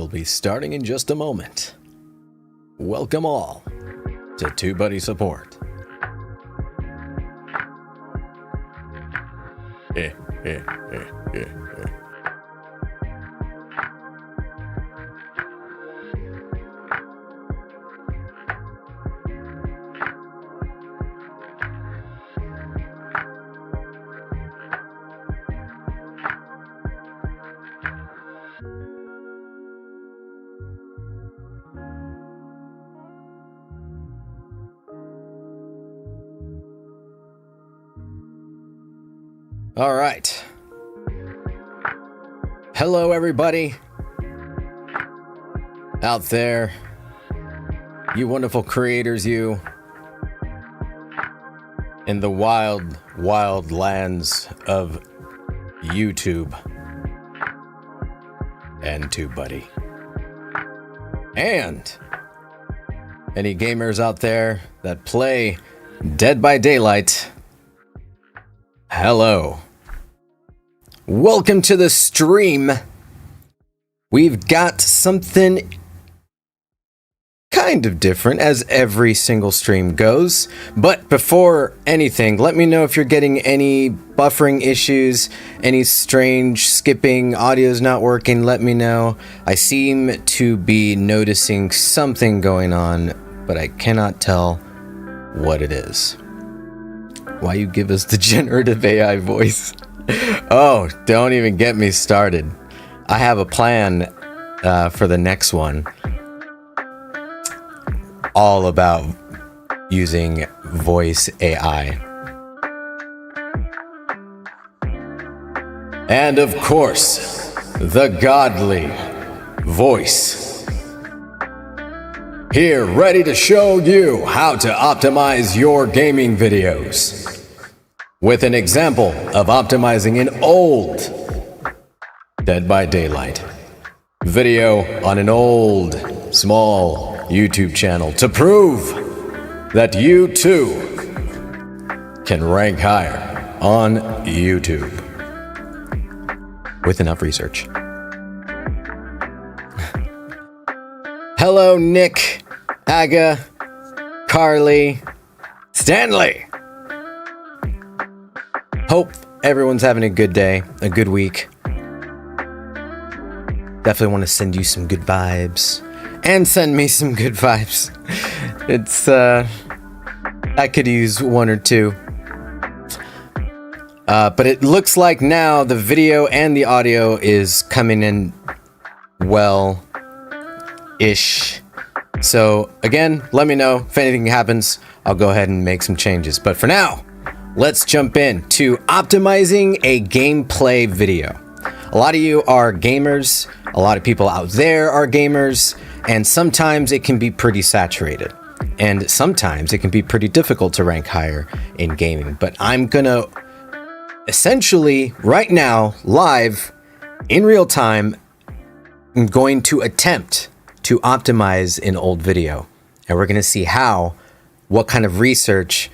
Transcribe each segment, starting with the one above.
will be starting in just a moment. Welcome all to TubeBuddy Support. All right. Hello, everybody out there. You wonderful creators, you. In the wild, wild lands of YouTube and TubeBuddy. And any gamers out there that play Dead by Daylight. Hello. Welcome to the stream. We've got something kind of different as every single stream goes. But before anything, let me know if you're getting any buffering issues, any strange skipping, audio's not working, let me know. I seem to be noticing something going on, but I cannot tell what it is. Why you give us the generative AI voice? Oh, don't even get me started. I have a plan for the next one. All about using voice AI. And of course, the godly voice. Here, ready to show you how to optimize your gaming videos. With an example of optimizing an old Dead by Daylight video on an old, small YouTube channel to prove that you too can rank higher on YouTube with enough research. Hello, Nick, Aga, Carly, Stanley. Hope everyone's having a good day, a good week. Definitely want to send you some good vibes. And send me some good vibes. It's, I could use one or two. But it looks like now the video and the audio is coming in well-ish. So, again, let me know if anything happens. I'll go ahead and make some changes. But for now, let's jump in to optimizing a gameplay video. A lot of you are gamers. A lot of people out there are gamers. And sometimes it can be pretty saturated. And sometimes it can be pretty difficult to rank higher in gaming. But I'm gonna essentially, right now, live, in real time, I'm going to attempt to optimize an old video. And we're gonna see what kind of research,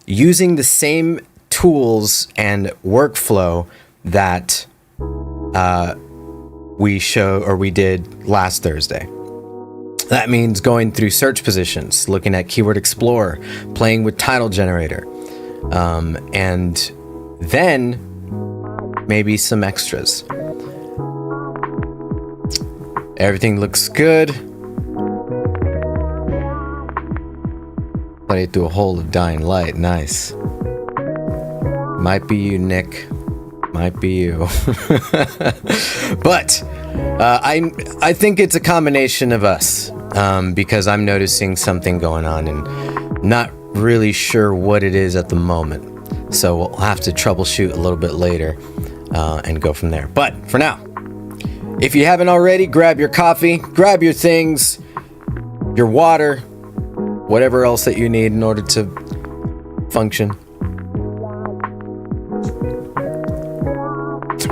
using the same tools and workflow that we did last Thursday. That means going through search positions, looking at Keyword Explorer, playing with Title Generator, and then maybe some extras. Everything looks good. Play through a hole of dying light. Nice. Might be you, Nick. Might be you. But I think it's a combination of us, because I'm noticing something going on and not really sure what it is at the moment. So we'll have to troubleshoot a little bit later and go from there. But for now, if you haven't already, grab your coffee, grab your things, your water, whatever else that you need in order to function.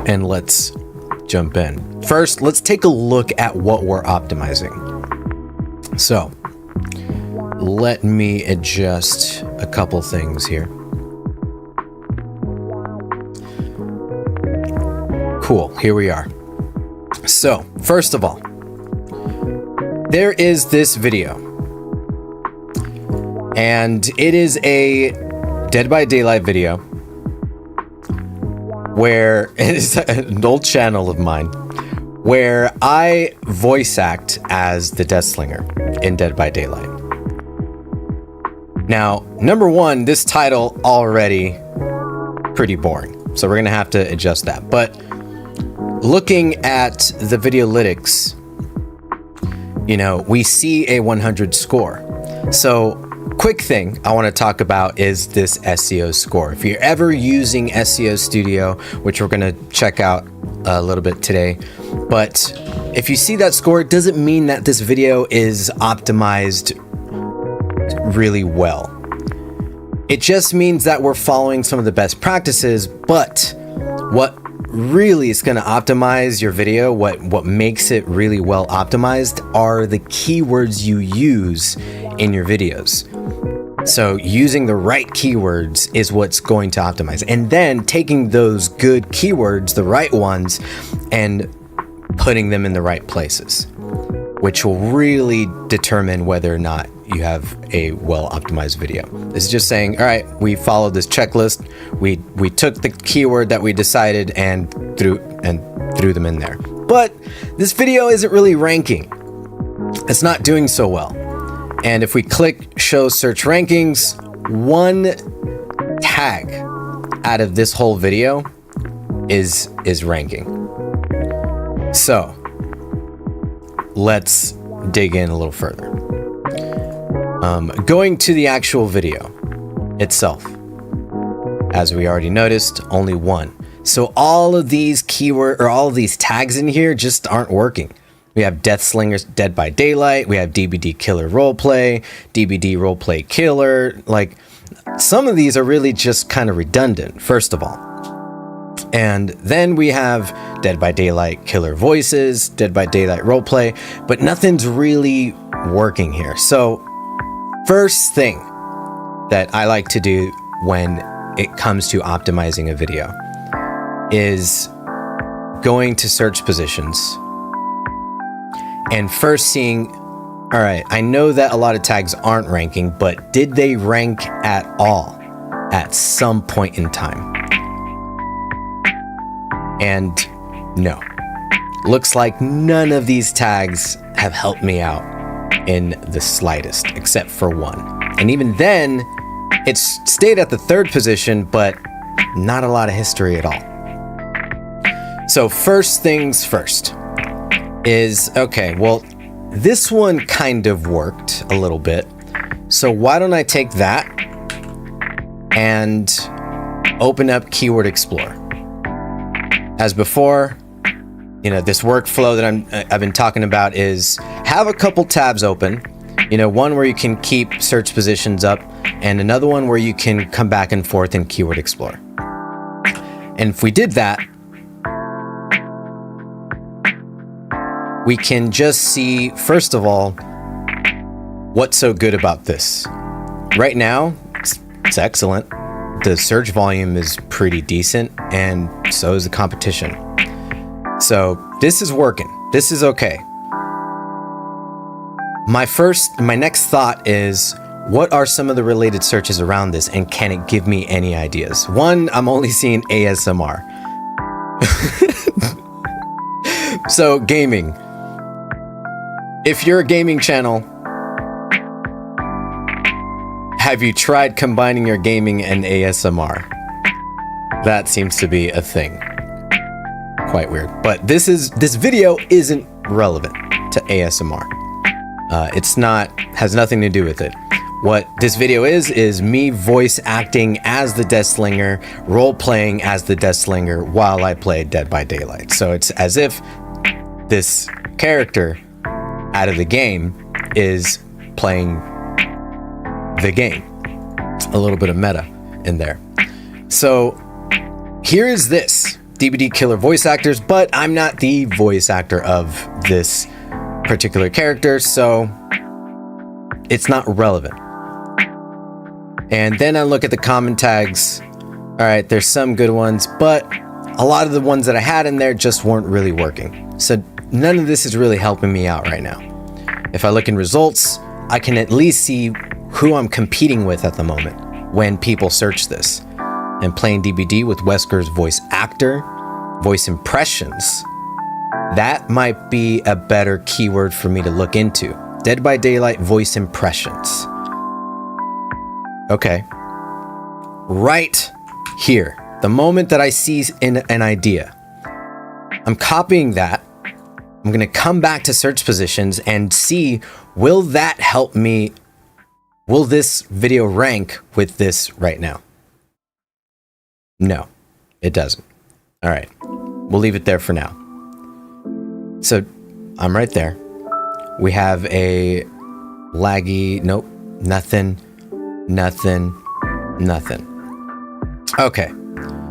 And let's jump in. First, let's take a look at what we're optimizing. So, let me adjust a couple things here. Cool, here we are. So, first of all, there is this video, and it is a Dead by Daylight video where it is an old channel of mine where I voice act as the Deathslinger in Dead by Daylight. Now, number one, this title already pretty boring, so we're gonna have to adjust that. But looking at the Videolytics, you know, we see a 100 score. So quick thing I want to talk about is this SEO score. If you're ever using SEO Studio, which we're going to check out a little bit today, but if you see that score, it doesn't mean that this video is optimized really well. It just means that we're following some of the best practices, but what really is going to optimize your video, what makes it really well optimized, are the keywords you use in your videos. So using the right keywords is what's going to optimize, and then taking those good keywords, the right ones, and putting them in the right places, which will really determine whether or not you have a well-optimized video. This is just saying, all right, we followed this checklist. We took the keyword that we decided and threw them in there. But this video isn't really ranking. It's not doing so well. And if we click show search rankings, one tag out of this whole video is ranking. So let's dig in a little further. Going to the actual video itself, as we already noticed, only one. So all of these all of these tags in here just aren't working. We have Deathslingers Dead by Daylight, we have DBD Killer Roleplay, DBD Roleplay Killer. Like, some of these are really just kind of redundant, first of all. And then we have Dead by Daylight Killer Voices, Dead by Daylight Roleplay, but nothing's really working here. So first thing that I like to do when it comes to optimizing a video is going to search positions and first seeing, all right, I know that a lot of tags aren't ranking, but did they rank at all at some point in time? And no. Looks like none of these tags have helped me out in the slightest, except for one. And even then, it's stayed at the third position, but not a lot of history at all. So first things first is, okay, well, this one kind of worked a little bit. So why don't I take that and open up Keyword Explorer? As before, you know, this workflow that I've been talking about is have a couple tabs open, you know, one where you can keep search positions up and another one where you can come back and forth in Keyword Explorer. And if we did that, we can just see, first of all, what's so good about this. Right now, it's excellent. The search volume is pretty decent, and so is the competition. So this is working. This is okay. My next thought is, what are some of the related searches around this, and can it give me any ideas? One, I'm only seeing ASMR. So gaming. If you're a gaming channel, have you tried combining your gaming and ASMR? That seems to be a thing. Quite weird. But this video isn't relevant to ASMR. Has nothing to do with it. What this video is me voice acting as the Deathslinger, role playing as the Deathslinger while I play Dead by Daylight. So it's as if this character out of the game is playing the game. A little bit of meta in there. So here is this DBD Killer voice actors, but I'm not the voice actor of this particular character, so it's not relevant. And then I look at the comment tags. All right, there's some good ones, but a lot of the ones that I had in there just weren't really working. So none of this is really helping me out right now. If I look in results, I can at least see who I'm competing with at the moment when people search this. And playing DBD with Wesker's voice actor, voice impressions, that might be a better keyword for me to look into. Dead by Daylight voice impressions. Okay. Right here, the moment that I see an idea, I'm copying that. I'm going to come back to search positions and see, will that help me? Will this video rank with this right now? No, it doesn't. All right, we'll leave it there for now. So I'm right there. We have a laggy, nope, nothing. Okay,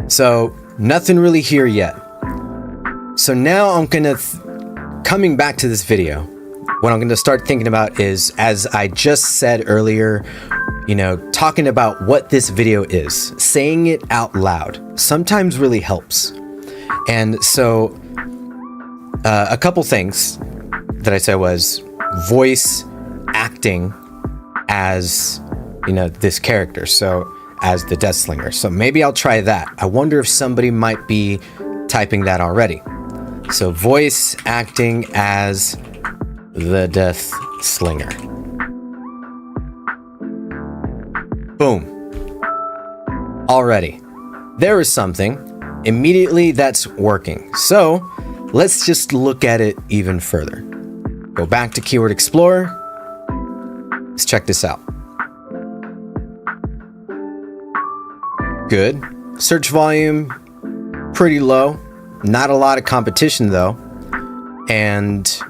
so nothing really here yet. So now I'm gonna, coming back to this video, what I'm gonna start thinking about is, as I just said earlier, you know, talking about what this video is, saying it out loud sometimes really helps. And so a couple things that I said was voice acting as, you know, this character. So as the Death Slinger. So maybe I'll try that. I wonder if somebody might be typing that already. So voice acting as the Death Slinger. Boom. Already. There is something. Immediately that's working. So let's just look at it even further. Go back to Keyword Explorer. Let's check this out. Good. Search volume, pretty low. Not a lot of competition though. And,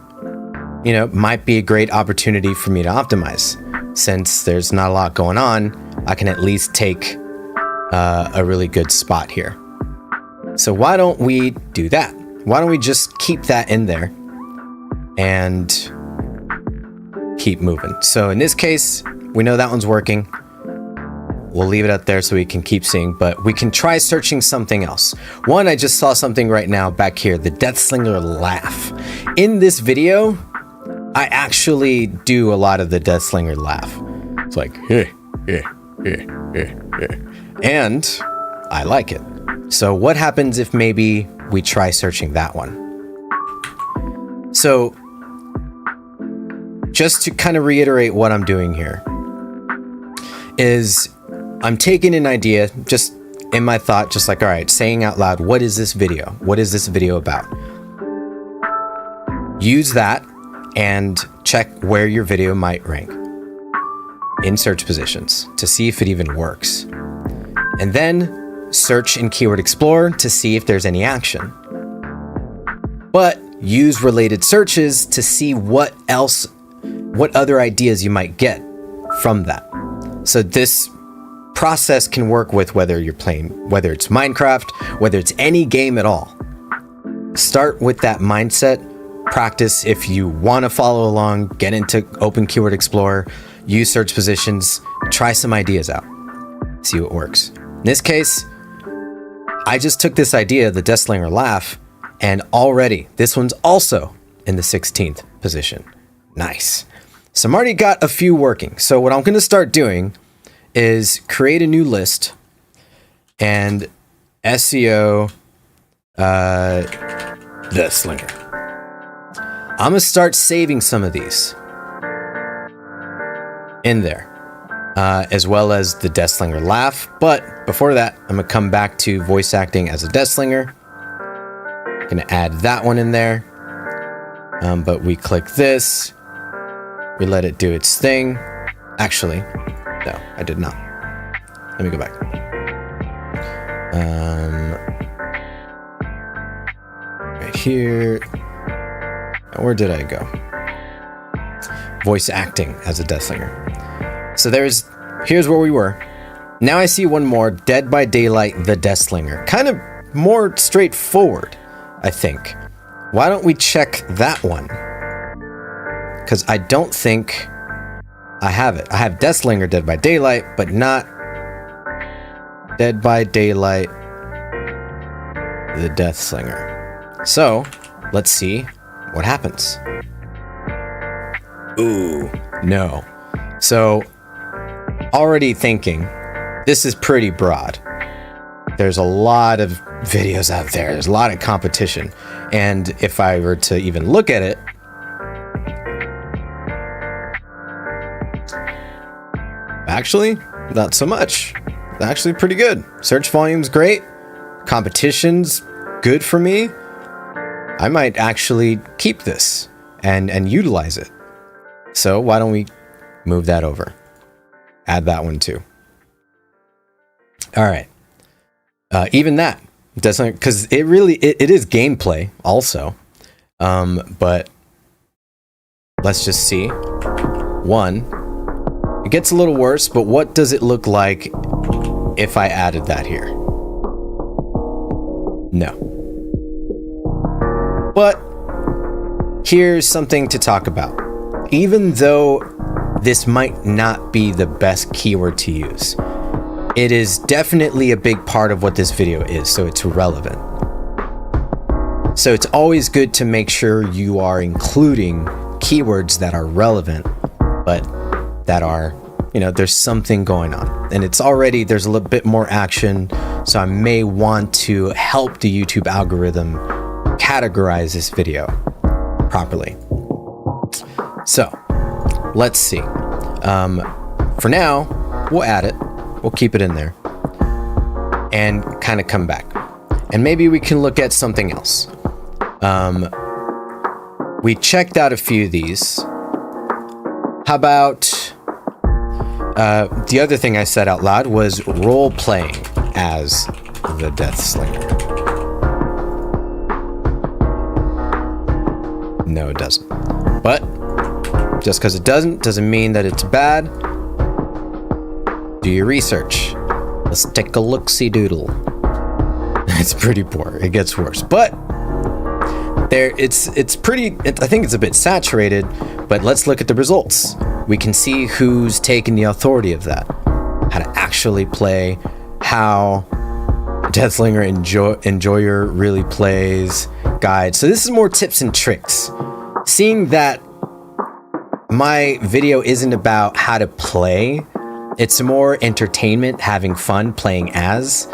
you know, might be a great opportunity for me to optimize. Since there's not a lot going on, I can at least take a really good spot here. So why don't we do that? Why don't we just keep that in there and keep moving? So in this case, we know that one's working. We'll leave it up there so we can keep seeing, but we can try searching something else. One, I just saw something right now back here, the Death Slinger laugh. In this video, I actually do a lot of the Death Slinger laugh. It's like, and I like it. So what happens if maybe we try searching that one? So just to kind of reiterate what I'm doing here is I'm taking an idea just in my thought, just like, all right, saying out loud, what is this video? What is this video about? Use that and check where your video might rank in search positions to see if it even works. And then search in Keyword Explorer to see if there's any action. But use related searches to see what other ideas you might get from that. So this process can work with whether you're playing, whether it's Minecraft, whether it's any game at all. Start with that mindset. Practice if you want to follow along, get into Open Keyword Explorer, use search positions, try some ideas out, see what works. In this case, I just took this idea, the Death Slinger laugh, and already this one's also in the 16th position. Nice. So I'm already got a few working. So what I'm going to start doing is create a new list and SEO Death Slinger. I'm gonna start saving some of these in there, as well as the Death Slinger laugh. But before that, I'm gonna come back to voice acting as a Death Slinger. I'm gonna add that one in there. But we click this, we let it do its thing. Actually, no, I did not. Let me go back. Right here. Where did I go? Voice acting as a Death Slinger. So here's where we were. Now I see one more, Dead by Daylight, the Death Slinger. Kind of more straightforward, I think. Why don't we check that one? Because I don't think I have it. I have Death Slinger, Dead by Daylight, but not Dead by Daylight, the Death Slinger. So let's see what happens. Ooh, no. So, already thinking, this is pretty broad. There's a lot of videos out there. There's a lot of competition. And if I were to even look at it, actually, not so much. Actually pretty good. Search volume's great. Competition's good for me. I might actually keep this and utilize it. So why don't we move that over? Add that one too. All right. Even that doesn't, because it is gameplay also. But let's just see. One, it gets a little worse, but what does it look like if I added that here? No. But here's something to talk about. Even though this might not be the best keyword to use, it is definitely a big part of what this video is, so it's relevant. So it's always good to make sure you are including keywords that are relevant, but that are, there's something going on. And there's a little bit more action, so I may want to help the YouTube algorithm categorize this video properly. So, let's see. For now, we'll add it. We'll keep it in there. And kind of come back. And maybe we can look at something else. We checked out a few of these. How about... the other thing I said out loud was role-playing as the Death Slinger. No, it doesn't. But just because it doesn't mean that it's bad. Do your research. Let's take a look-see doodle. It's pretty poor. It gets worse. But it's pretty, I think it's a bit saturated, but let's look at the results. We can see who's taking the authority of that. How to actually play, how Deathslinger Enjoyer really plays, guide. So this is more tips and tricks. Seeing that my video isn't about how to play, it's more entertainment, having fun playing as,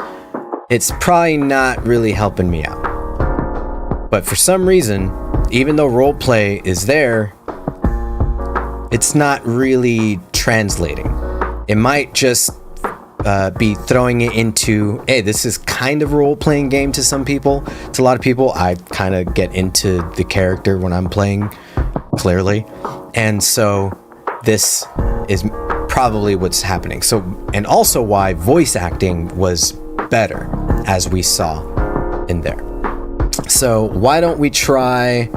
it's probably not really helping me out. But for some reason, even though roleplay is there, it's not really translating. It might just be throwing it into, hey, this is kind of a role-playing game to some people. To a lot of people, I kind of get into the character when I'm playing, clearly. And so this is probably what's happening. So, and also why voice acting was better, as we saw in there. So why don't we try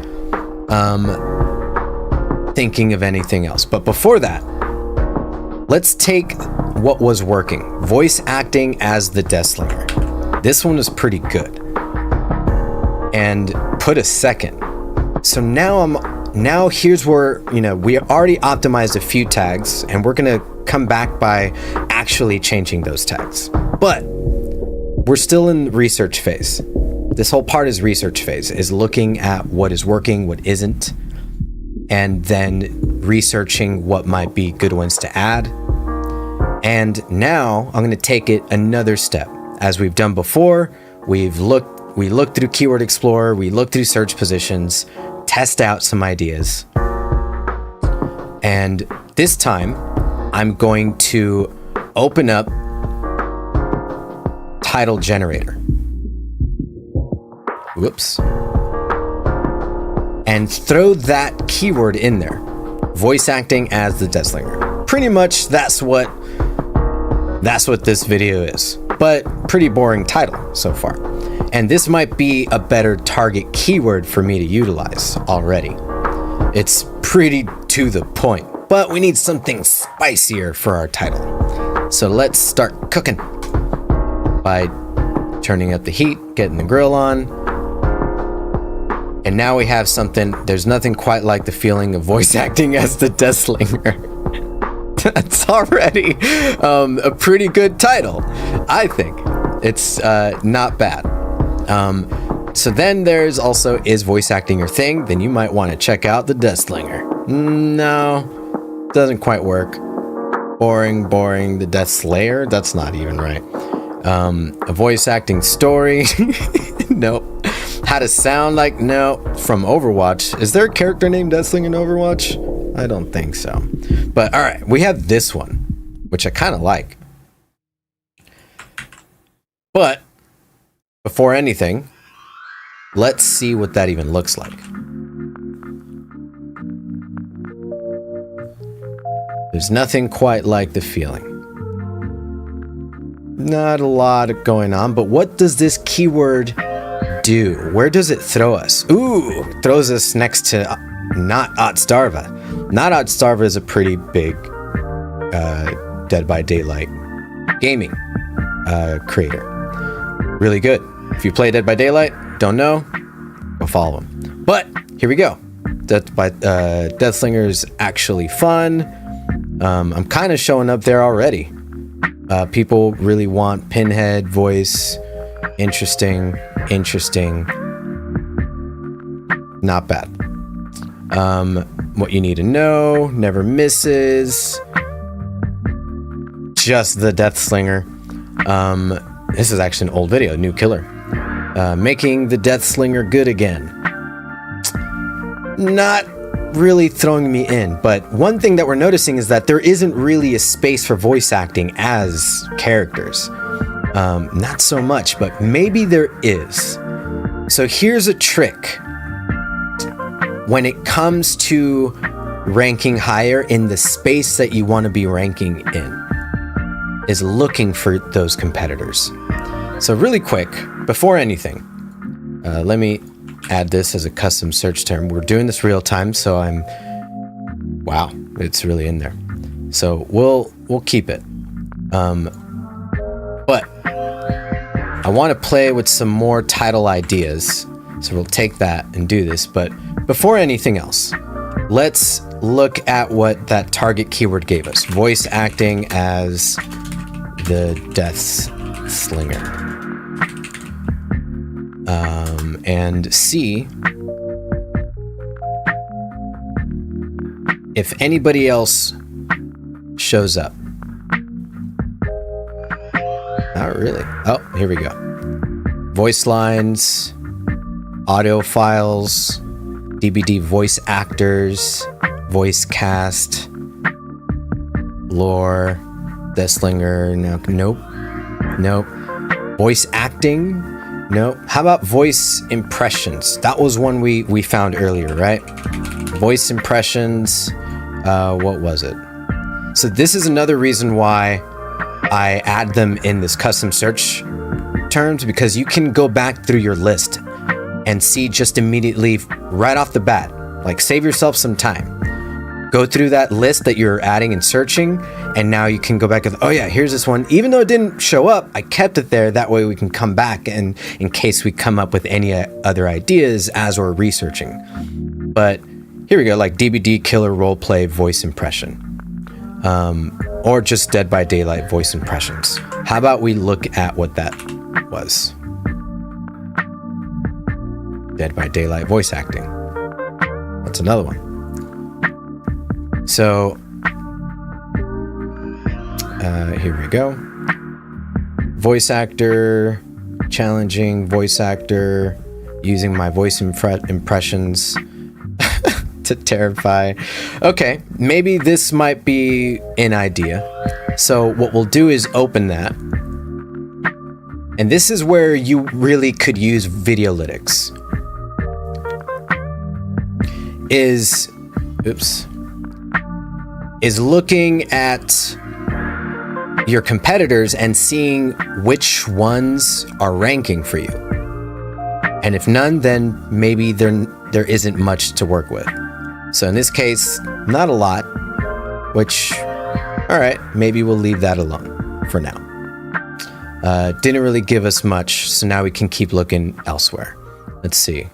thinking of anything else? But before that, let's take what was working. Voice acting as the Deathslinger. This one was pretty good. And put a second. So now here's where, we already optimized a few tags, and we're gonna come back by actually changing those tags. But we're still in research phase. This whole part is research phase, is looking at what is working, what isn't, and then researching what might be good ones to add. And now I'm going to take it another step. As we've done before, we looked through Keyword Explorer, we looked through search positions, test out some ideas. And this time I'm going to open up Title Generator. Whoops. And throw that keyword in there. Voice acting as the Deathslinger. Pretty much that's what this video is. But pretty boring title so far. And this might be a better target keyword for me to utilize already. It's pretty to the point, but we need something spicier for our title. So let's start cooking by turning up the heat, getting the grill on. And now we have something. There's nothing quite like the feeling of voice acting as the Deathslinger. That's already a pretty good title, I think. It's not bad. So then there's also, is voice acting your thing? Then you might want to check out the Deathslinger. No, doesn't quite work. Boring. The Death Slayer? That's not even right. A voice acting story? Nope. How to sound like? No. From Overwatch. Is there a character named Deathslinger in Overwatch? I don't think so. But alright, we have this one, which I kind of like. But before anything, let's see what that even looks like. There's nothing quite like the feeling. Not a lot going on, but what does this keyword do? Where does it throw us? Ooh, throws us next to Not Otstarva. Not Otstarva is a pretty big Dead by Daylight gaming creator. Really good. If you play Dead by Daylight, don't know, go follow him. But here we go. Deathslinger is actually fun. I'm kind of showing up there already. People really want Pinhead voice. Interesting. Not bad. What you need to know, never misses. Just the Deathslinger. This is actually an old video, new killer. Making the Deathslinger good again. Not really throwing me in, but one thing that we're noticing is that there isn't really a space for voice acting as characters. Not so much, but maybe there is. So here's a trick. When it comes to ranking higher in the space that you want to be ranking in, is looking for those competitors. So really quick, before anything, let me add this as a custom search term. We're doing this real time, so wow, it's really in there. So we'll keep it. But I want to play with some more title ideas, so we'll take that and do this. But before anything else, let's look at what that target keyword gave us. Voice acting as the Deathslinger. And see if anybody else shows up. Not really. Oh, here we go. Voice lines, audio files, DBD voice actors, voice cast, lore, Deathslinger. No, nope. Voice acting. No. How about voice impressions? That was one we found earlier, right? Voice impressions. What was it? So this is another reason why I add them in this custom search terms, because you can go back through your list and see just immediately right off the bat. Like, save yourself some time. Go through that list that you're adding and searching, and now you can go back and, oh yeah, here's this one. Even though it didn't show up, I kept it there. That way we can come back and in case we come up with any other ideas as we're researching. But here we go, like DBD killer roleplay voice impression. Or just Dead by Daylight voice impressions. How about we look at what that was? Dead by Daylight voice acting. That's another one. So, here we go. Voice actor, challenging voice actor, using my voice impressions to terrify. Okay, maybe this might be an idea. So what we'll do is open that. And this is where you really could use Videolytics. Is looking at your competitors and seeing which ones are ranking for you. And if none, then maybe there isn't much to work with. So in this case, not a lot, which, all right, maybe we'll leave that alone for now. Didn't really give us much, so now we can keep looking elsewhere. Let's see.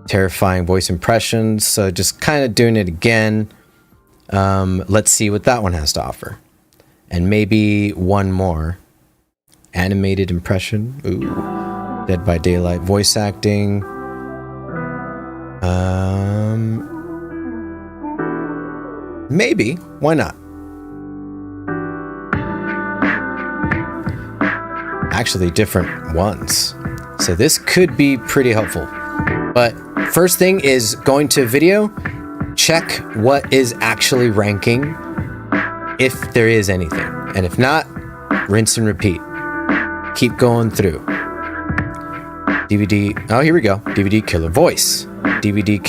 Terrifying voice impressions, so just kind of doing it again. Let's see what that one has to offer. And maybe one more. Animated impression. Ooh. Dead by Daylight voice acting. Maybe, why not? Actually, different ones. So this could be pretty helpful. But first thing is going to video, check what is actually ranking, if there is anything. And if not, rinse and repeat. Keep going through. DVD, oh, here we go. DVD killer voice. DVD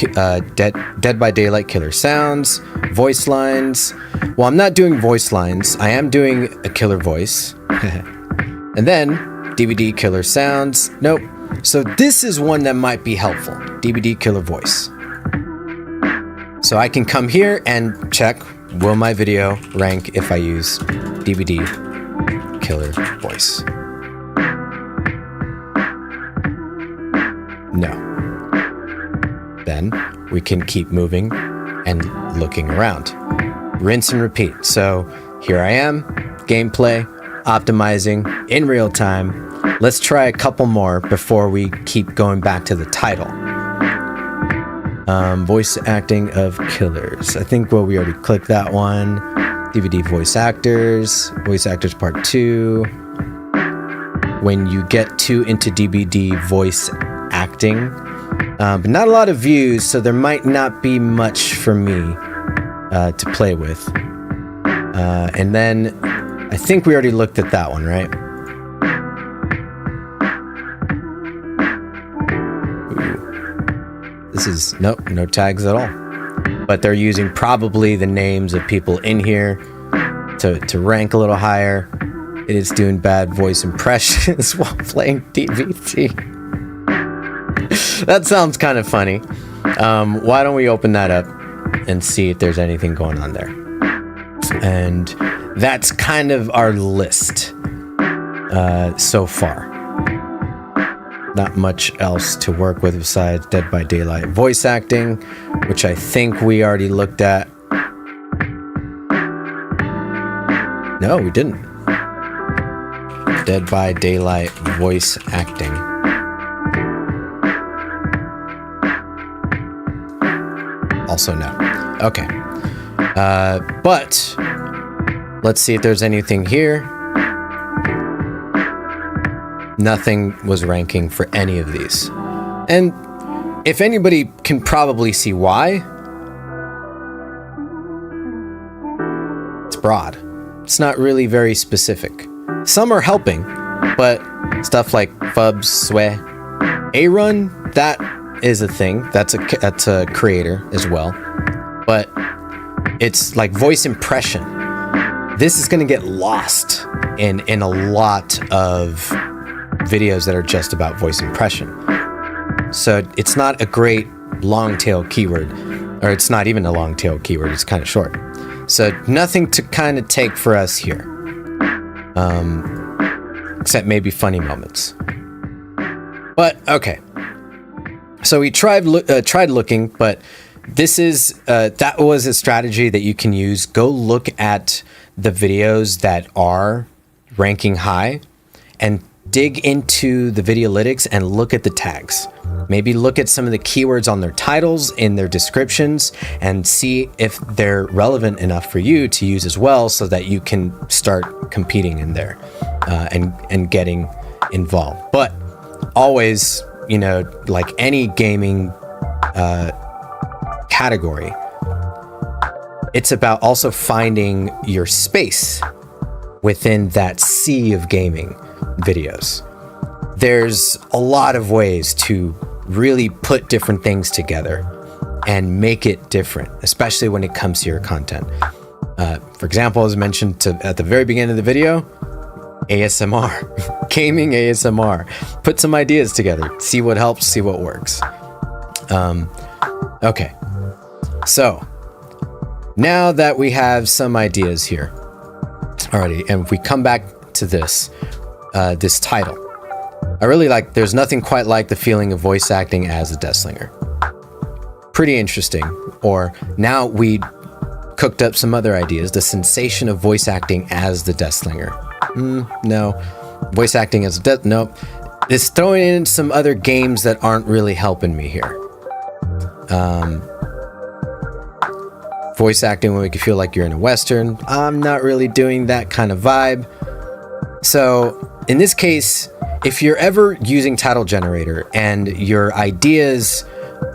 Dead by Daylight killer sounds. Voice lines. Well, I'm not doing voice lines. I am doing a killer voice. And then DVD killer sounds. Nope. So this is one that might be helpful. DVD killer voice. So I can come here and check, will my video rank if I use DVD killer voice? No. Then we can keep moving and looking around. Rinse and repeat. So here I am, gameplay, optimizing in real time. Let's try a couple more before we keep going back to the title. Voice acting of killers. I think, well, we already clicked that one. DVD voice actors part 2. When you get into DVD voice acting, but not a lot of views, so there might not be much for me to play with. And then I think we already looked at that one, right? Ooh. This is, nope, no tags at all. But they're using probably the names of people in here to rank a little higher. It is doing bad voice impressions while playing DVT. That sounds kind of funny. Why don't we open that up and see if there's anything going on there? And that's kind of our list so far. Not much else to work with besides Dead by Daylight voice acting, which I think we already looked at. No, we didn't. Dead by Daylight voice acting. Also no. Okay. But let's see if there's anything here. Nothing was ranking for any of these. And if anybody can probably see why, it's broad. It's not really very specific. Some are helping, but stuff like fubs, sway, A-run, that is a thing. That's a creator as well. But it's like voice impression. This is going to get lost in a lot of videos that are just about voice impression. So it's not a great long tail keyword, or it's not even a long tail keyword. It's kind of short. So nothing to kind of take for us here. Except maybe funny moments. But okay. So we tried looking, but this is that was a strategy that you can use. Go look at the videos that are ranking high and dig into the videolytics and look at the tags. Maybe look at some of the keywords on their titles, in their descriptions, and see if they're relevant enough for you to use as well, so that you can start competing in there and getting involved. But always, you know, like any gaming category, it's about also finding your space within that sea of gaming videos. There's a lot of ways to really put different things together and make it different, especially when it comes to your content. For example, as mentioned at the very beginning of the video, ASMR, gaming ASMR. Put some ideas together, see what helps, see what works. Okay, so now that we have some ideas here, alrighty, and if we come back to this title, I really like, there's nothing quite like the feeling of voice acting as a Deathslinger. Pretty interesting. Or now we cooked up some other ideas. The sensation of voice acting as the Deathslinger. No. Voice acting as a nope. It's throwing in some other games that aren't really helping me here. Voice acting will make you feel like you're in a Western. I'm not really doing that kind of vibe. So in this case, if you're ever using title generator and your ideas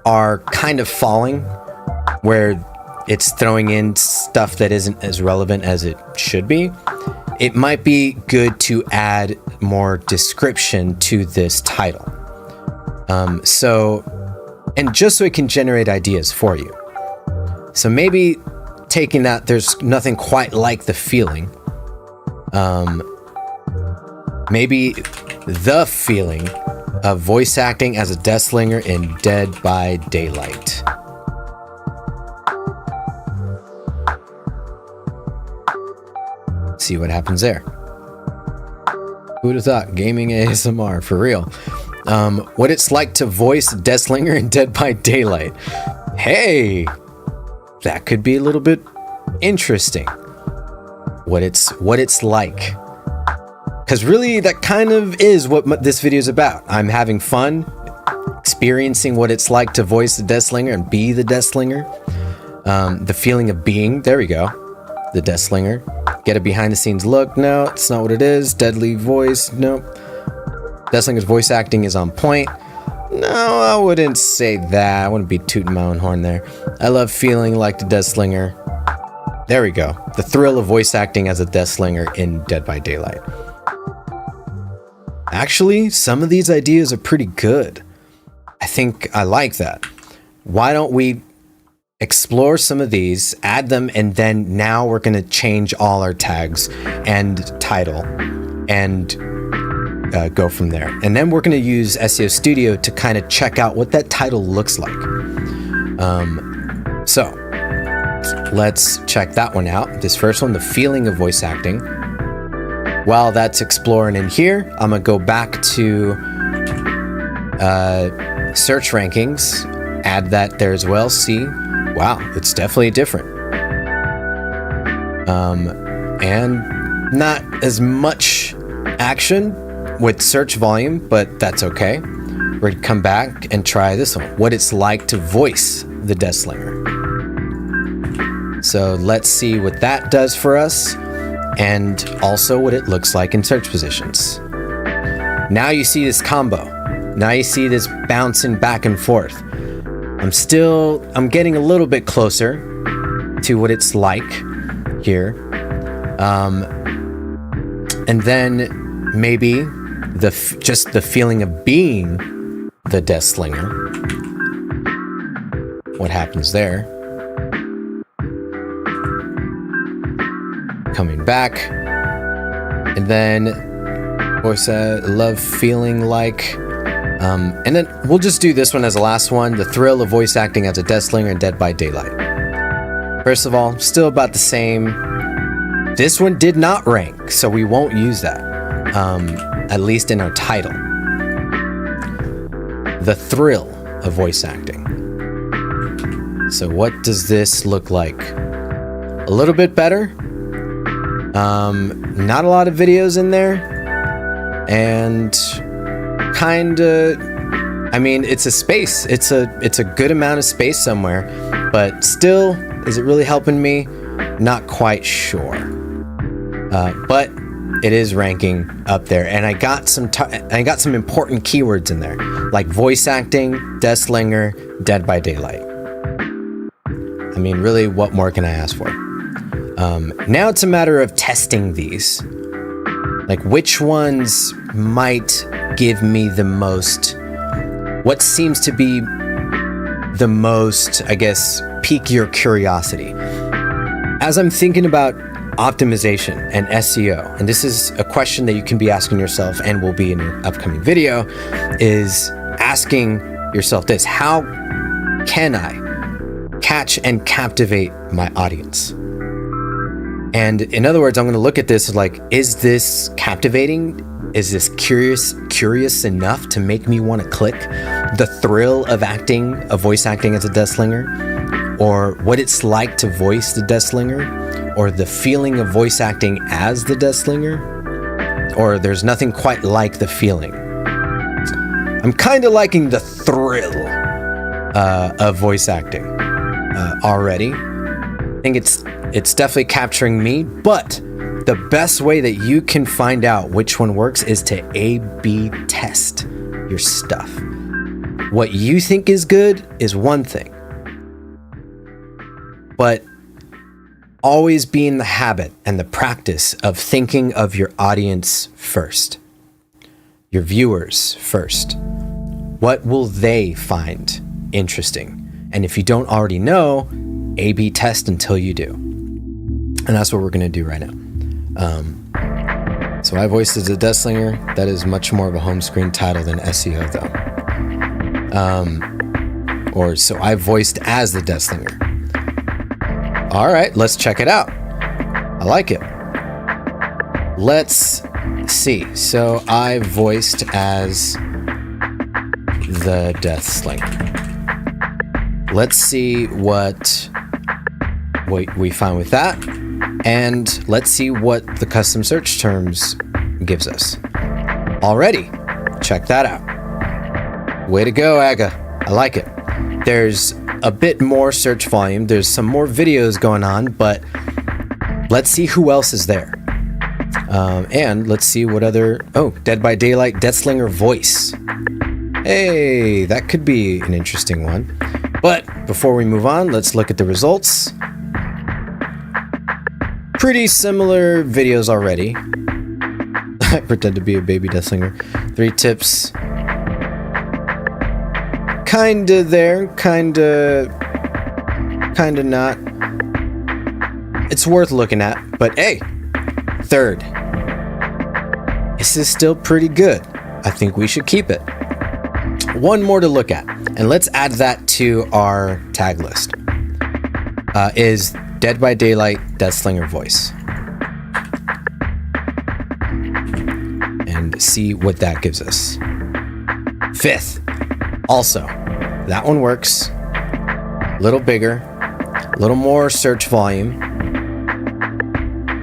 are kind of falling, where it's throwing in stuff that isn't as relevant as it should be, it might be good to add more description to this title. And just so it can generate ideas for you. So maybe taking that, there's nothing quite like the feeling. Maybe the feeling of voice acting as a deathslinger in Dead by Daylight. See what happens there. Who'd have thought? Gaming ASMR, for real. What it's like to voice Deathslinger in Dead by Daylight. Hey! That could be a little bit interesting. What it's like. Because really, that kind of is what this video is about. I'm having fun, experiencing what it's like to voice the Deathslinger and be the Deathslinger. The feeling of being, there we go, the Deathslinger. Get a behind-the-scenes look. No, it's not what it is. Deadly voice. Nope. Deathslinger's voice acting is on point. No, I wouldn't say that. I wouldn't be tooting my own horn there. I love feeling like the Deathslinger. There we go. The thrill of voice acting as a Deathslinger in Dead by Daylight. Actually, some of these ideas are pretty good. I think I like that. Why don't we explore some of these, add them, and then now we're going to change all our tags and title and go from there. And then we're going to use SEO Studio to kind of check out what that title looks like. So let's check that one out. This first one, the feeling of voice acting. While that's exploring in here, I'm going to go back to search rankings, add that there as well. See, wow, it's definitely different. And not as much action with search volume, but that's okay. We're going to come back and try this one. What it's like to voice the Deathslinger. So let's see what that does for us, and also what it looks like in search positions. Now you see this combo. Now you see this bouncing back and forth. I'm getting a little bit closer to what it's like here. And then maybe just the feeling of being the Deathslinger. What happens there? Coming back. And then voice love feeling like. And then we'll just do this one as the last one. The thrill of voice acting as a Deathslinger in Dead by Daylight. First of all, still about the same. This one did not rank, so we won't use that. At least in our title. The thrill of voice acting. So what does this look like? A little bit better. Not a lot of videos in there. And kinda, I mean, it's a space. It's a good amount of space somewhere. But still, is it really helping me? Not quite sure. But it is ranking up there, and I got some important keywords in there, like voice acting, Deathslinger, Dead by Daylight. I mean, really, what more can I ask for? Now it's a matter of testing these, like which ones might give me the most, what seems to be the most, I guess, pique your curiosity. As I'm thinking about optimization and SEO, and this is a question that you can be asking yourself and will be in an upcoming video, is asking yourself this: how can I catch and captivate my audience? And in other words, I'm going to look at this like, is this captivating? Is this curious enough to make me want to click? The thrill of voice acting as a Deathslinger, or what it's like to voice the Deathslinger, or the feeling of voice acting as the Deathslinger, or there's nothing quite like the feeling. I'm kind of liking the thrill of voice acting already. I think it's definitely capturing me, but the best way that you can find out which one works is to A/B test your stuff. What you think is good is one thing, but always be in the habit and the practice of thinking of your audience first, your viewers first. What will they find interesting? And if you don't already know, A/B test until you do. And that's what we're going to do right now. So I voiced as a death slinger. That is much more of a home screen title than SEO though. Or so I voiced as the death slinger. All right, let's check it out. I like it. Let's see. So I voiced as the death slinger. Let's see what we find with that. And let's see what the custom search terms gives us. Already, check that out. Way to go, Aga. I like it. There's a bit more search volume. There's some more videos going on, but let's see who else is there. And let's see what other... Oh, Dead by Daylight Deathslinger voice. Hey, that could be an interesting one. But before we move on, let's look at the results. Pretty similar videos already. I pretend to be a baby deathslinger. 3 tips. Kinda there, kinda not. It's worth looking at, but hey, 3rd. This is still pretty good. I think we should keep it. One more to look at, and let's add that to our tag list. Is Dead by Daylight Deathslinger voice. And see what that gives us. 5th. Also, that one works. A little bigger, a little more search volume,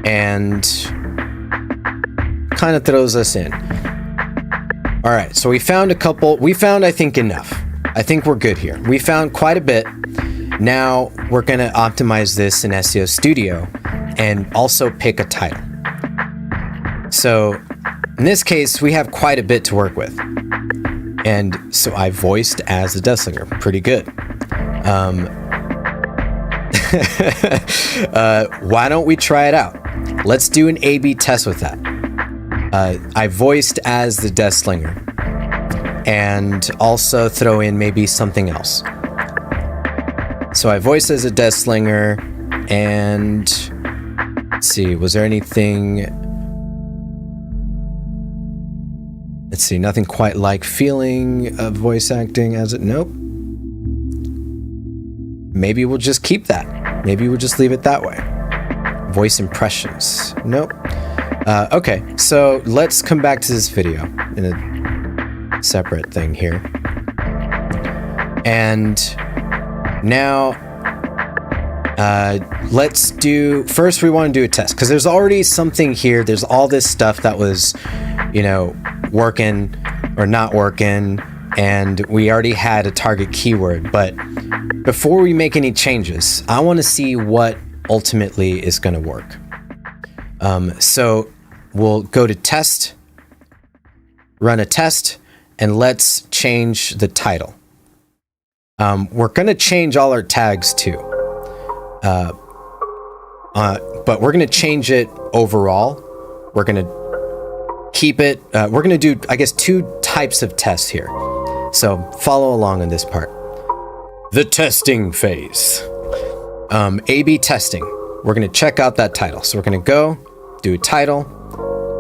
and kind of throws us in. All right, so we found a couple. We found, I think, enough. I think we're good here. We found quite a bit. Now we're going to optimize this in SEO Studio and also pick a title. So in this case, we have quite a bit to work with. And so I voiced as the deathslinger. Pretty good. Why don't we try it out? Let's do an A/B test with that. I voiced as the deathslinger. And also throw in maybe something else. So I voiced as a deathslinger, and let's see, was there anything? Let's see, nothing quite like feeling of voice acting as it. Nope. Maybe we'll just keep that. Maybe we'll just leave it that way. Voice impressions. Nope. Okay, so let's come back to this video in a separate thing here. And now, let's do, first we want to do a test, because there's already something here. There's all this stuff that was, working or not working, and we already had a target keyword. But before we make any changes, I want to see what ultimately is going to work. So we'll go to test, run a test, and let's change the title. We're going to change all our tags too. But we're going to change it overall. We're going to keep it. We're going to do, I guess, 2 types of tests here. So follow along on this part. The testing phase. A/B testing. We're going to check out that title. So we're going to go do a title.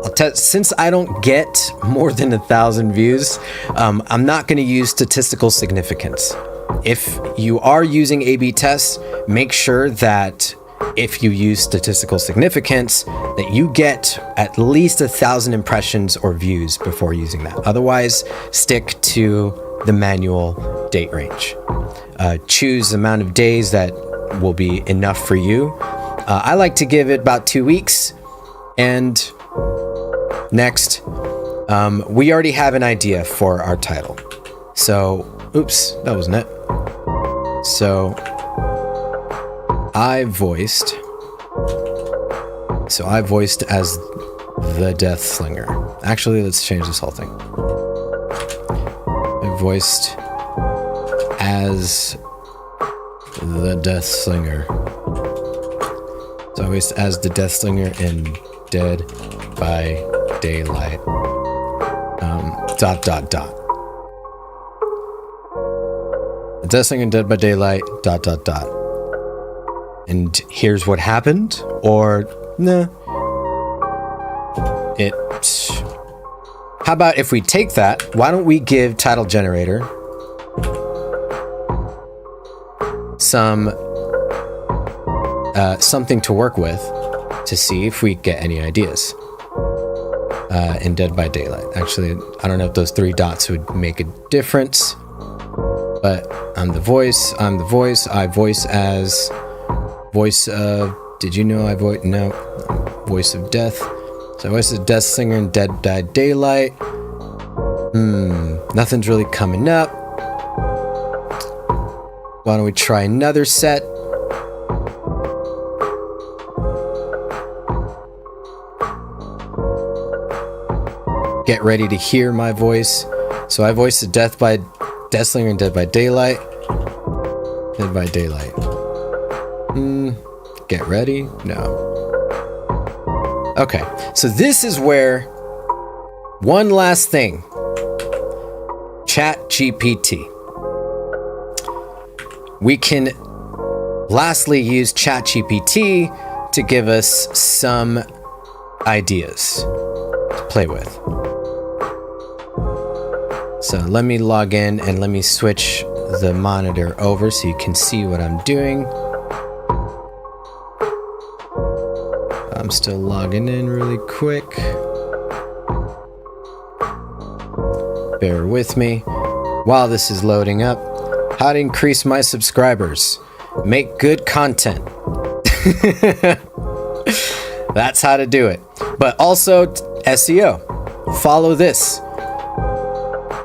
I'll test, since I don't get more than 1,000 views, I'm not going to use statistical significance. If you are using A/B tests, make sure that if you use statistical significance, that you get at least 1,000 impressions or views before using that. Otherwise, stick to the manual date range. Choose the amount of days that will be enough for you. I like to give it about 2 weeks. And next, we already have an idea for our title. So, oops, that wasn't it. So I voiced as the Death Slinger. Actually, let's change this whole thing. I voiced as the Death Slinger. So I voiced as the Death Slinger in Dead by Daylight. ... The Death Slinger in Dead by Daylight. ... And here's what happened, or nah. How about if we take that? Why don't we give Title Generator some something to work with to see if we get any ideas in Dead by Daylight. Actually, I don't know if those 3 dots would make a difference, but I'm the voice. I voice as voice of. Did you know I voice? No, voice of death. So I voice the Death Slinger in Dead by Daylight. Nothing's really coming up. Why don't we try another set? Get ready to hear my voice. So I voiced the Death Slinger in Dead by Daylight. Dead by Daylight. Get ready? No. Okay, so this is where one last thing. ChatGPT. We can lastly use ChatGPT to give us some ideas to play with. So let me log in and let me switch the monitor over so you can see what I'm doing. I'm still logging in really quick. Bear with me while this is loading up. How to increase my subscribers. Make good content. That's how to do it. But also SEO. Follow this.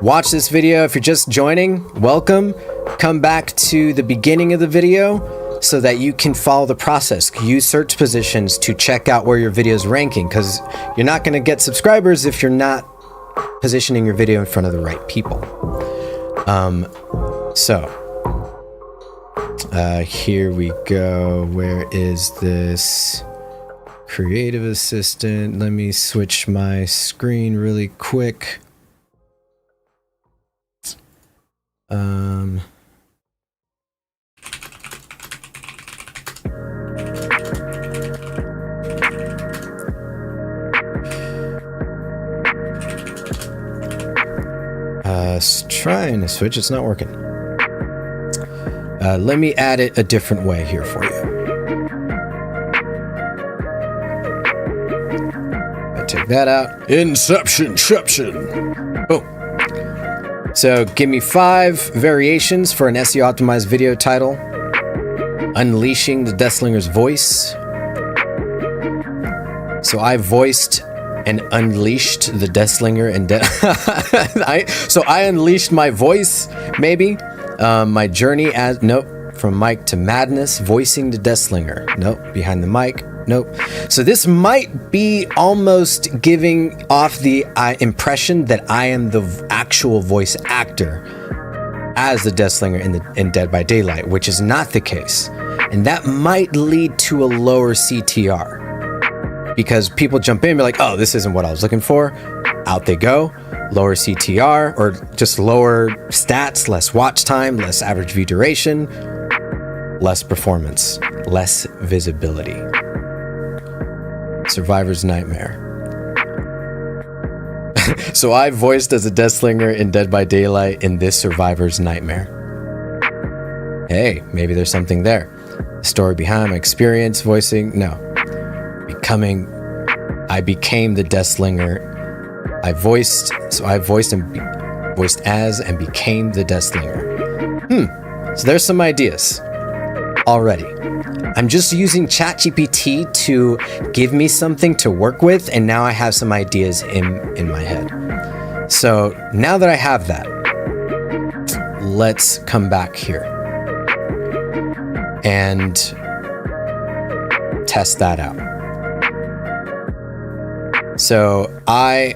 Watch this video. If you're just joining, welcome. Come back to the beginning of the video so that you can follow the process. Use search positions to check out where your video is ranking, because you're not going to get subscribers if you're not positioning your video in front of the right people. Here we go. Where is this creative assistant? Let me switch my screen really quick. Trying to switch, it's not working. Let me add it a different way here for you. I take that out. Inception. Boom. So give me 5 variations for an SEO optimized video title. Unleashing the Death Slinger's voice. So I voiced and unleashed the Death Slinger and so I unleashed my voice, maybe. My journey as from mic to madness, voicing the Death Slinger. Behind the mic. So this might be almost giving off the impression that I am the actual voice actor as the Death Slinger in Dead by Daylight, which is not the case. And that might lead to a lower CTR. Because people jump in and be like, oh, this isn't what I was looking for. Out they go. Lower CTR, or just lower stats, less watch time, less average view duration, less performance, less visibility. Survivor's nightmare. So I voiced as a Death Slinger in Dead by Daylight in this Survivor's nightmare. Hey, maybe there's something there. The story behind my experience voicing. No. I became the Death Slinger. I voiced as and became the Death Slinger. So there's some ideas already. I'm just using ChatGPT to give me something to work with, and now I have some ideas in my head. So now that I have that, let's come back here. And test that out. So I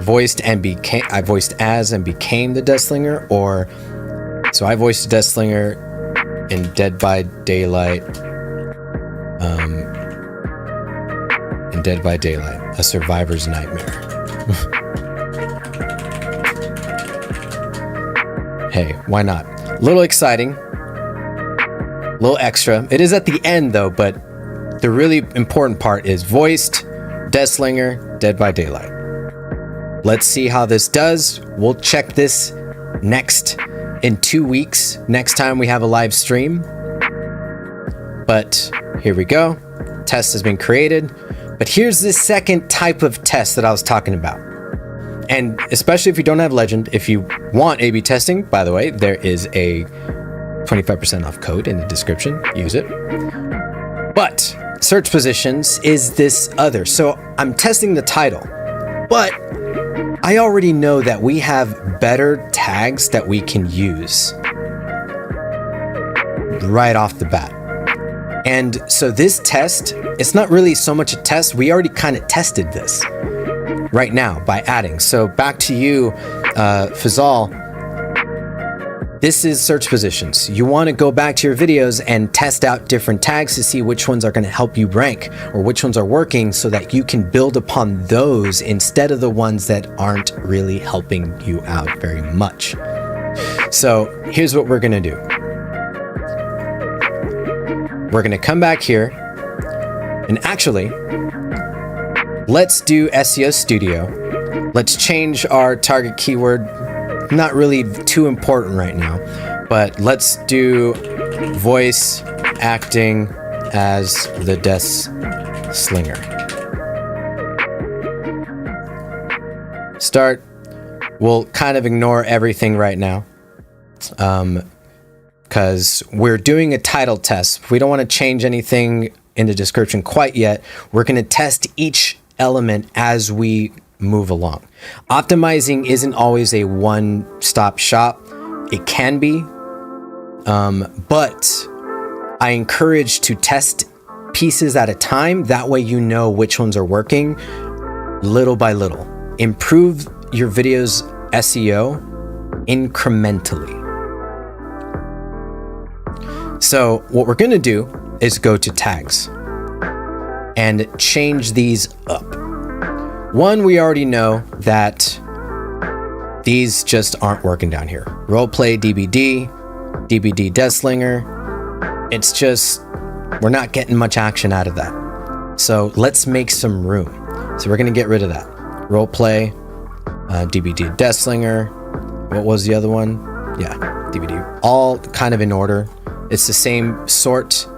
voiced as and became the Deathslinger, or so I voiced Deathslinger in Dead by Daylight, A Survivor's Nightmare. Hey, why not? A little exciting, a little extra. It is at the end though, but the really important part is voiced Deathslinger, Dead by Daylight. Let's see how this does. We'll check this next in 2 weeks, next time we have a live stream. But here we go. Test has been created. But here's the second type of test that I was talking about. And especially if you don't have Legend, if you want A/B testing, by the way, there is a 25% off code in the description. Use it. But search positions is this other. So I'm testing the title, but I already know that we have better tags that we can use right off the bat. And so this test, it's not really so much a test. We already kind of tested this right now by adding. So back to you, Fazal. This is search positions. You want to go back to your videos and test out different tags to see which ones are going to help you rank or which ones are working, so that you can build upon those instead of the ones that aren't really helping you out very much. So here's what we're going to do. We're going to come back here and actually, let's do SEO Studio. Let's change our target keyword. Not really too important right now, but let's do voice acting as the Deathslinger. Start. We'll kind of ignore everything right now, because we're doing a title test. We don't want to change anything in the description quite yet. We're going to test each element as we move along. Optimizing isn't always a one-stop shop. It can be, but I encourage to test pieces at a time. That way you know which ones are working little by little. Improve your video's SEO incrementally. So what we're going to do is go to tags and change these up. One, we already know that these just aren't working down here. Roleplay DBD, DBD Deathslinger. It's just, we're not getting much action out of that. So let's make some room. So we're going to get rid of that. Roleplay, DBD Deathslinger. What was the other one? Yeah, DBD. All kind of in order. It's the same sort.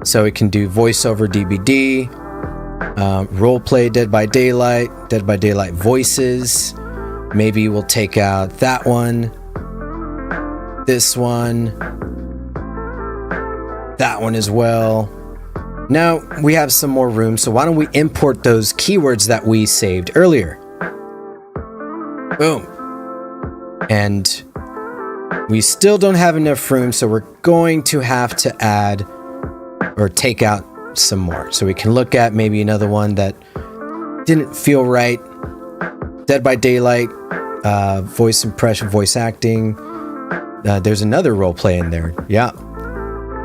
So we can do voiceover DBD. Roleplay Dead by Daylight voices. Maybe we'll take out that one, this one, that one as well. Now we have some more room, so why don't we import those keywords that we saved earlier? Boom. And we still don't have enough room, so we're going to have to add or take out some more. So we can look at maybe another one that didn't feel right. Dead by Daylight, voice impression, voice acting. There's another role play in there. Yeah.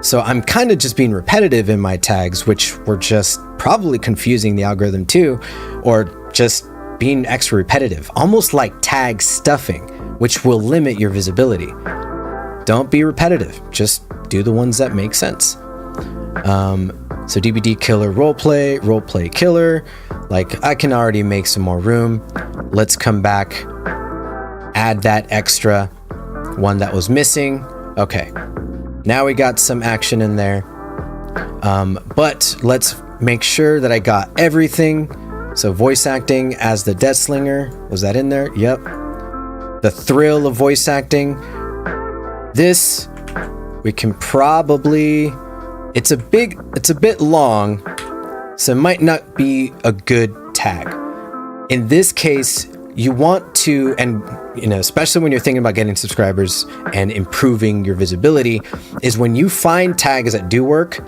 So I'm kind of just being repetitive in my tags, which were just probably confusing the algorithm too, or just being extra repetitive, almost like tag stuffing, which will limit your visibility. Don't be repetitive. Just do the ones that make sense. So DBD killer roleplay killer. Like, I can already make some more room. Let's come back, add that extra one that was missing. Okay, now we got some action in there. But let's make sure that I got everything. So voice acting as the Deathslinger, was that in there? Yep. The thrill of voice acting. This, we can probably, it's a bit long, so it might not be a good tag. In this case, you want to, and especially when you're thinking about getting subscribers and improving your visibility, is when you find tags that do work,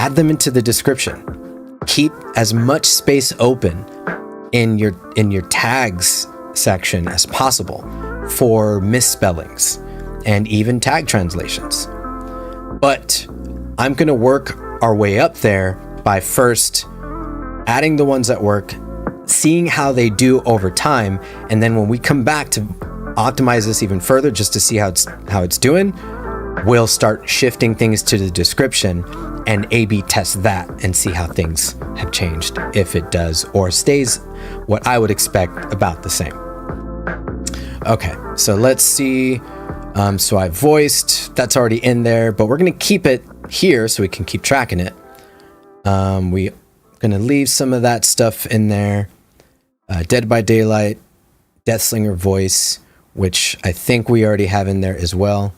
add them into the description. Keep as much space open in your tags section as possible for misspellings and even tag translations. But I'm going to work our way up there by first adding the ones that work, seeing how they do over time, and then when we come back to optimize this even further just to see how it's doing, we'll start shifting things to the description and A/B test that and see how things have changed, if it does or stays what I would expect about the same. Okay, so let's see. So I voiced, that's already in there, but we're going to keep it here so we can keep tracking it. We're going to leave some of that stuff in there. Dead by Daylight, Deathslinger voice, which I think we already have in there as well.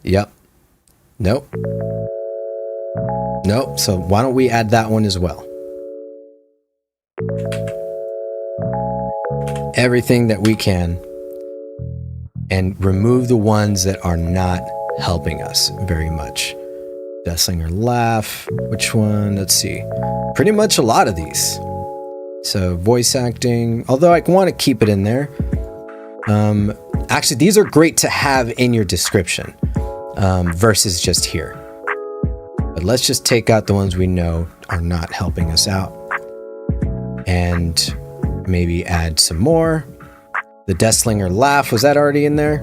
Yep. Nope. Nope. So why don't we add that one as well? Everything that we can, and remove the ones that are not helping us very much. Deathslinger laugh. Which one? Let's see. Pretty much a lot of these. So voice acting, although I want to keep it in there. Actually, these are great to have in your description versus just here. But let's just take out the ones we know are not helping us out and maybe add some more. The Deathslinger laugh, was that already in there?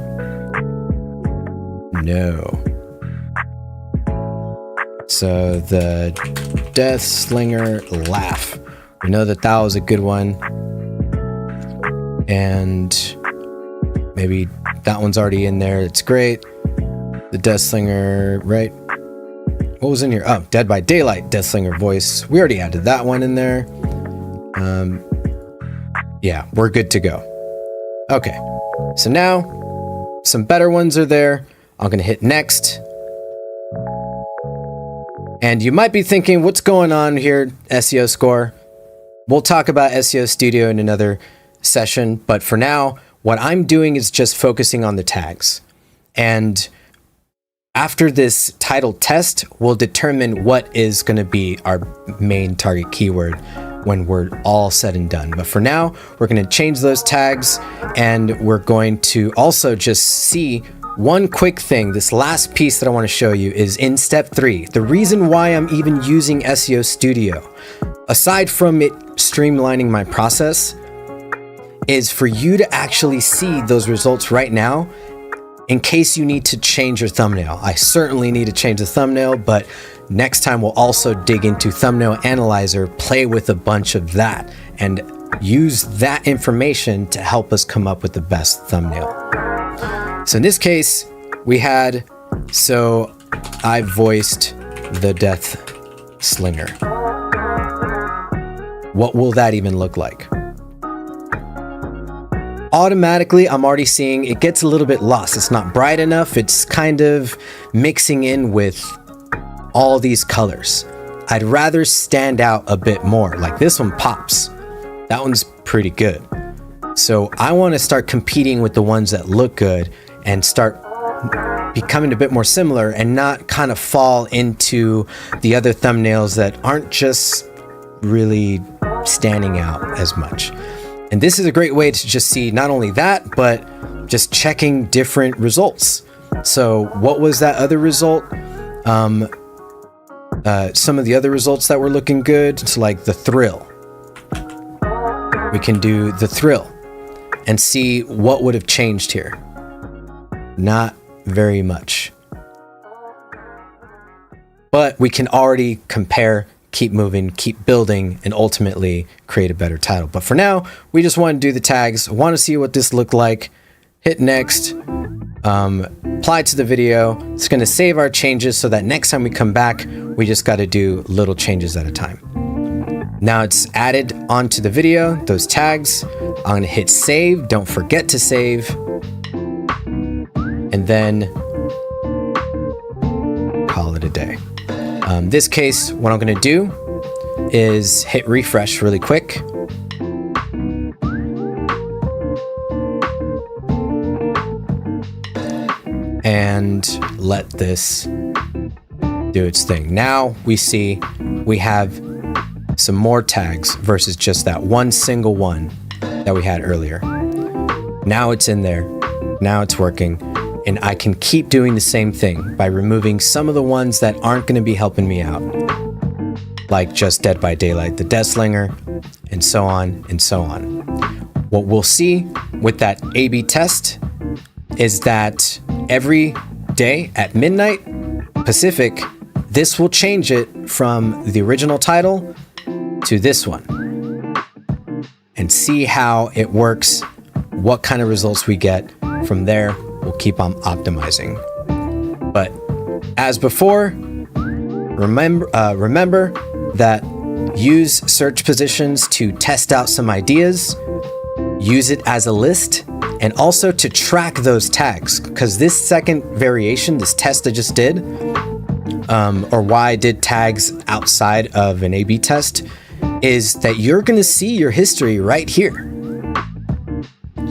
No. So the Deathslinger laugh, we know that that was a good one. And maybe that one's already in there. It's great. The Deathslinger, right? What was in here? Oh, Dead by Daylight, Deathslinger voice. We already added that one in there. Yeah, we're good to go. Okay, so now some better ones are there. I'm gonna hit next. And you might be thinking, what's going on here, SEO Score? We'll talk about SEO Studio in another session, but for now, what I'm doing is just focusing on the tags. And after this title test, we'll determine what is going to be our main target keyword when we're all said and done. But for now, we're going to change those tags, and we're going to also just see one quick thing. This last piece that I want to show you is in step 3. The reason why I'm even using SEO Studio, aside from it streamlining my process, is for you to actually see those results right now in case you need to change your thumbnail. I certainly need to change the thumbnail, but next time we'll also dig into Thumbnail Analyzer, play with a bunch of that, and use that information to help us come up with the best thumbnail. So in this case, we had, so I voiced the Deathslinger. What will that even look like? Automatically, I'm already seeing it gets a little bit lost. It's not bright enough. It's kind of mixing in with all these colors. I'd rather stand out a bit more. Like this one pops. That one's pretty good. So I want to start competing with the ones that look good and start becoming a bit more similar and not kind of fall into the other thumbnails that aren't just really standing out as much. And this is a great way to just see not only that, but just checking different results. So what was that other result? Some of the other results that were looking good, it's like the thrill. We can do the thrill and see what would have changed here. Not very much. But we can already compare, keep moving, keep building, and ultimately create a better title. But for now, we just want to do the tags. I want to see what this looked like. Hit next. Apply to the video. It's going to save our changes so that next time we come back, we just got to do little changes at a time. Now it's added onto the video, those tags. I'm going to hit save. Don't forget to save. And then call it a day. This case, what I'm going to do is hit refresh really quick. And let this do its thing. Now we see we have some more tags versus just that one single one that we had earlier. Now it's in there. Now it's working. And I can keep doing the same thing by removing some of the ones that aren't going to be helping me out, like just Dead by Daylight, the Deathslinger, and so on and so on. What we'll see with that A/B test is that every day at midnight Pacific, this will change it from the original title to this one, and see how it works, what kind of results we get from there. We'll keep on optimizing. But as before, remember that use search positions to test out some ideas, use it as a list, and also to track those tags, because this second variation, this test I just did, or why I did tags outside of an A/B test, is that you're going to see your history right here.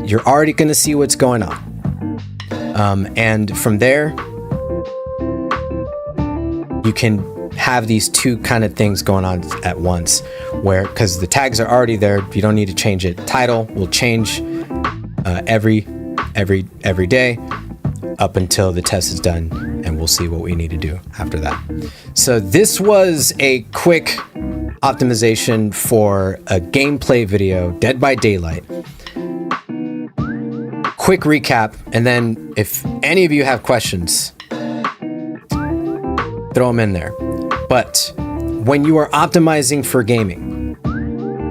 You're already going to see what's going on. And from there, you can have these two kind of things going on at once, where, because the tags are already there, you don't need to change it. Title will change every day up until the test is done, and we'll see what we need to do after that. So this was a quick optimization for a gameplay video, Dead by Daylight. Quick recap, and then if any of you have questions, throw them in there. But when you are optimizing for gaming,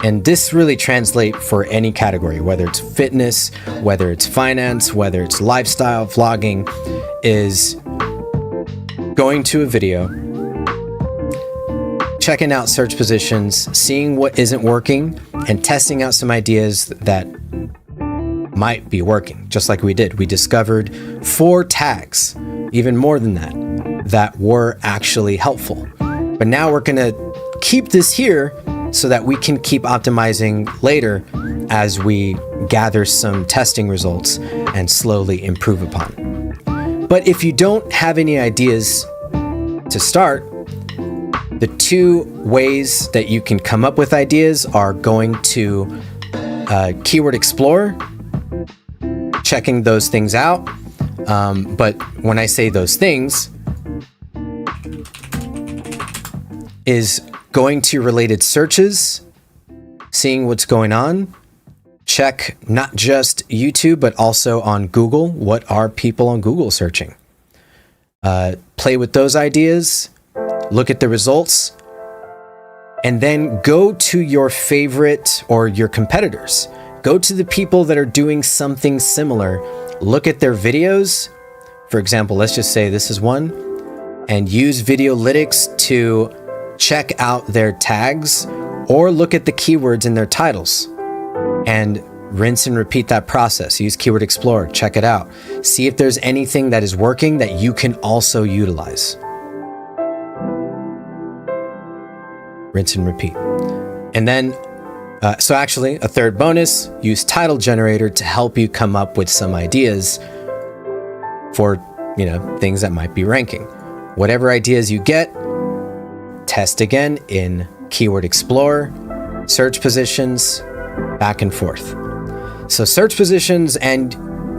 and this really translates for any category, whether it's fitness, whether it's finance, whether it's lifestyle, vlogging, is going to a video, checking out search positions, seeing what isn't working, and testing out some ideas that might be working, just like we did. We discovered 4 tags, even more than that were actually helpful. But now we're going to keep this here so that we can keep optimizing later as we gather some testing results and slowly improve upon it. But if you don't have any ideas to start, the 2 ways that you can come up with ideas are going to Keyword Explorer, checking those things out. But when I say those things, is going to related searches, seeing what's going on. Check not just YouTube, but also on Google. What are people on Google searching? Play with those ideas, look at the results, and then go to your favorite or your competitors. Go to the people that are doing something similar. Look at their videos. For example, let's just say this is one, and use Videolytics to check out their tags, or look at the keywords in their titles and rinse and repeat that process. Use Keyword Explorer, check it out. See if there's anything that is working that you can also utilize. Rinse and repeat. And then, so actually a third bonus, use Title Generator to help you come up with some ideas for, things that might be ranking. Whatever ideas you get, test again in Keyword Explorer, search positions, back and forth. So search positions and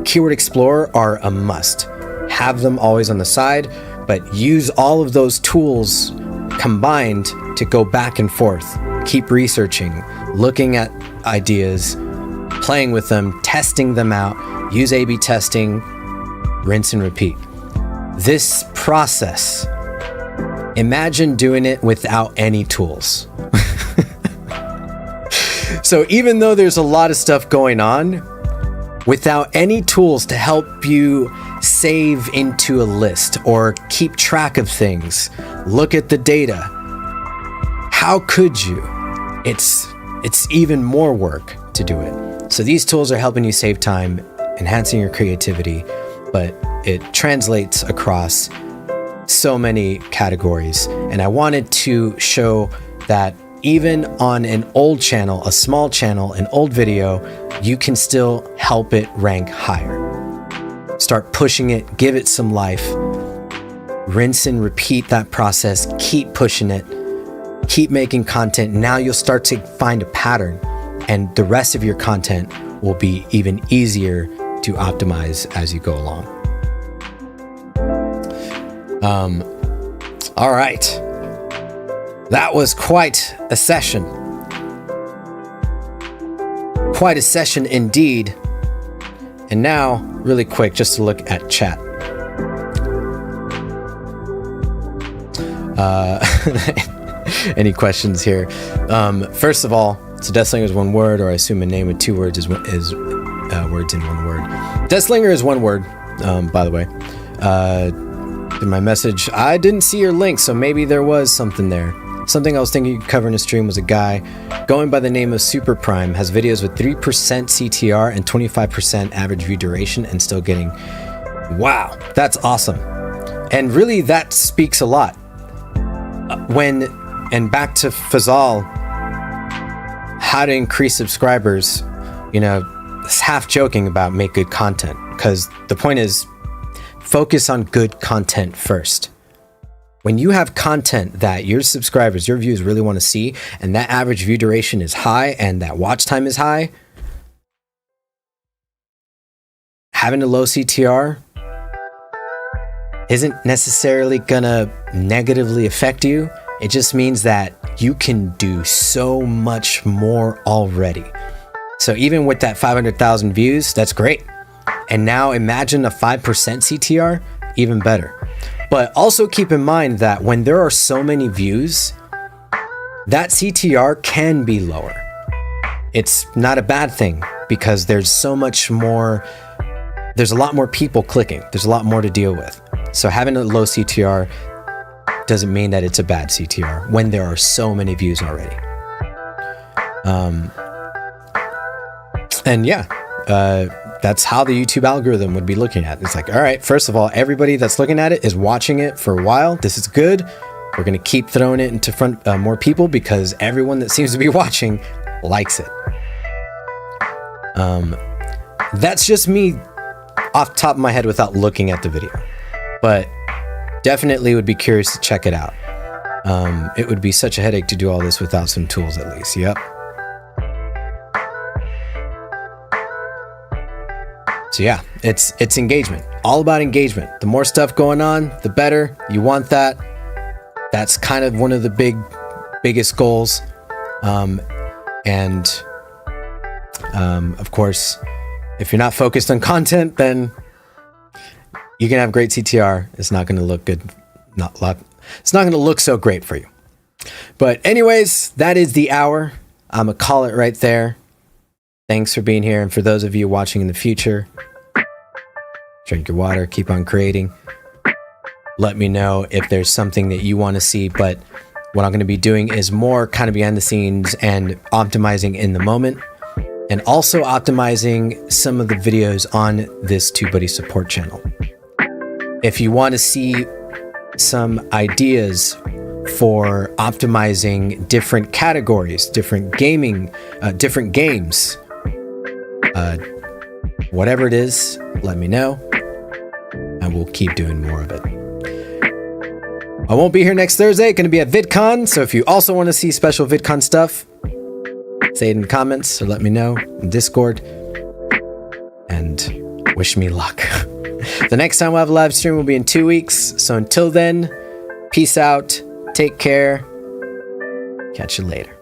Keyword Explorer are a must. Have them always on the side, but use all of those tools combined to go back and forth. Keep researching, looking at ideas, playing with them, testing them out. Use A/B testing, rinse and repeat. This process, imagine doing it without any tools. So even though there's a lot of stuff going on, without any tools to help you save into a list or keep track of things, look at the data, how could you? It's even more work to do it. So these tools are helping you save time, enhancing your creativity, but it translates across so many categories. And I wanted to show that even on an old channel, a small channel, an old video, you can still help it rank higher. Start pushing it, give it some life, rinse and repeat that process, keep pushing it, keep making content. Now you'll start to find a pattern, and the rest of your content will be even easier to optimize as you go along. All right. That was quite a session. Quite a session indeed. And now, really quick, just to look at chat. Any questions here? First of all, so Deathslinger is one word, or I assume a name with two words is words in one word. Deathslinger is one word, by the way. In my message, I didn't see your link, so maybe there was something there. Something I was thinking you could cover in a stream was a guy going by the name of Super Prime, has videos with 3% CTR and 25% average view duration and still getting, wow, that's awesome. And really that speaks a lot. And back to Fazal, how to increase subscribers, you know, it's half joking about make good content, because the point is focus on good content first. When you have content that your subscribers, your viewers really want to see, and that average view duration is high and that watch time is high, having a low CTR isn't necessarily gonna negatively affect you. It just means that you can do so much more already. So even with that 500,000 views, that's great. And now imagine a 5% CTR, even better. But also keep in mind that when there are so many views, that CTR can be lower. It's not a bad thing because there's so much more, there's a lot more people clicking. There's a lot more to deal with. So having a low CTR doesn't mean that it's a bad CTR when there are so many views already. And yeah, that's how the YouTube algorithm would be looking at it. It's like, all right, first of all, everybody that's looking at it is watching it for a while. This is good. We're going to keep throwing it into front more people because everyone that seems to be watching likes it. That's just me off the top of my head without looking at the video, but definitely would be curious to check it out. It would be such a headache to do all this without some tools at least. Yep. So yeah, it's engagement, all about engagement. The more stuff going on, the better. You want that. That's kind of one of the biggest goals. Of course, if you're not focused on content, then you can have great CTR. It's not going to look good. It's not going to look so great for you. But anyways, that is the hour. I'm going to call it right there. Thanks for being here. And for those of you watching in the future, drink your water, keep on creating. Let me know if there's something that you want to see. But what I'm going to be doing is more kind of behind the scenes and optimizing in the moment. And also optimizing some of the videos on this TubeBuddy support channel. If you want to see some ideas for optimizing different categories, different games, whatever it is, let me know, and we'll keep doing more of it. I won't be here next Thursday, going to be at VidCon, so if you also want to see special VidCon stuff, say it in the comments or let me know in Discord, and wish me luck. The next time we'll have a live stream will be in 2 weeks, so until then, peace out, take care, catch you later.